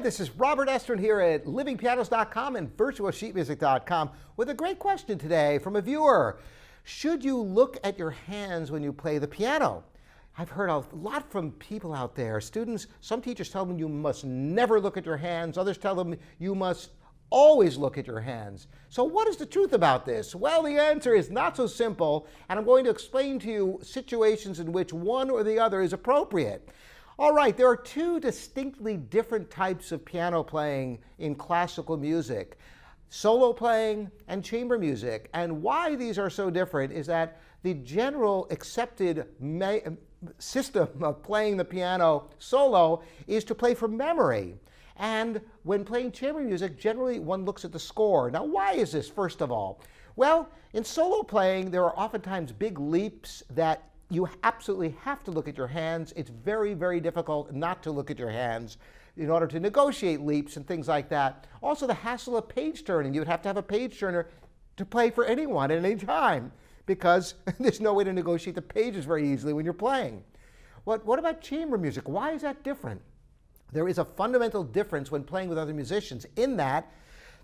this is Robert Estrin here at livingpianos.com and virtualsheetmusic.com with a great question today from a viewer. Should you look at your hands when you play the piano? I've heard a lot from people out there. Students, some teachers tell them you must never look at your hands. Others tell them you must always look at your hands. So what is the truth about this? Well, the answer is not so simple, and I'm going to explain to you situations in which one or the other is appropriate. All right, there are two distinctly different types of piano playing in classical music: solo playing and chamber music. And why these are so different is that the general accepted system of playing the piano solo is to play from memory. And when playing chamber music, generally one looks at the score. Now, why is this, first of all? Well, in solo playing, there are oftentimes big leaps that you absolutely have to look at your hands. It's very, very difficult not to look at your hands in order to negotiate leaps and things like that. Also, the hassle of page turning. You would have to have a page turner to play for anyone at any time because there's no way to negotiate the pages very easily when you're playing. What about chamber music? Why is that different? There is a fundamental difference when playing with other musicians in that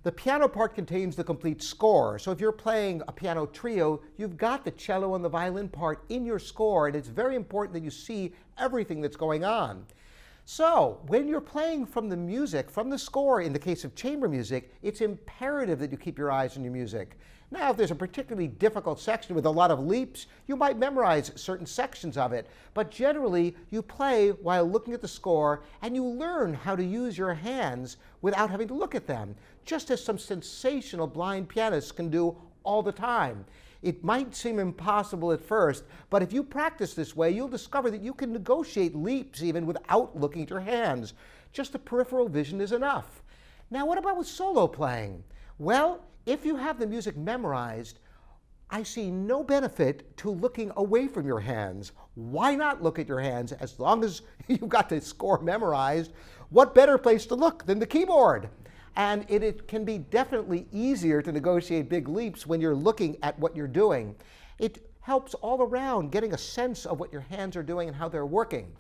the piano part contains the complete score. So if you're playing a piano trio, you've got the cello and the violin part in your score, and it's very important that you see everything that's going on. So when you're playing from the music, from the score, in the case of chamber music, it's imperative that you keep your eyes on your music. Now, if there's a particularly difficult section with a lot of leaps, you might memorize certain sections of it. But generally, you play while looking at the score, and you learn how to use your hands without having to look at them, just as some sensational blind pianists can do all the time. It might seem impossible at first, but if you practice this way, you'll discover that you can negotiate leaps even without looking at your hands. Just the peripheral vision is enough. Now, what about with solo playing? Well, if you have the music memorized, I see no benefit to looking away from your hands. Why not look at your hands as long as you've got the score memorized? What better place to look than the keyboard? And it can be definitely easier to negotiate big leaps when you're looking at what you're doing. It helps all around getting a sense of what your hands are doing and how they're working.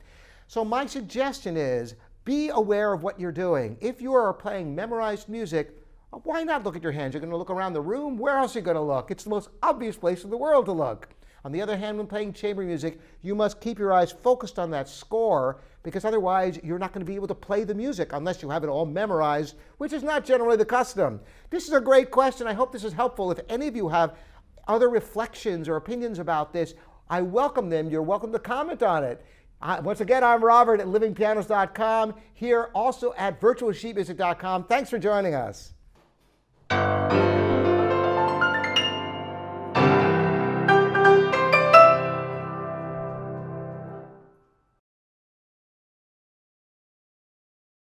So my suggestion is be aware of what you're doing. If you are playing memorized music, why not look at your hands? You're going to look around the room. Where else are you going to look? It's the most obvious place in the world to look. On the other hand, when playing chamber music, you must keep your eyes focused on that score because otherwise you're not going to be able to play the music unless you have it all memorized, which is not generally the custom. This is a great question. I hope this is helpful. If any of you have other reflections or opinions about this, I welcome them. You're welcome to comment on it. Once again, I'm Robert at livingpianos.com, here also at virtualsheetmusic.com. Thanks for joining us.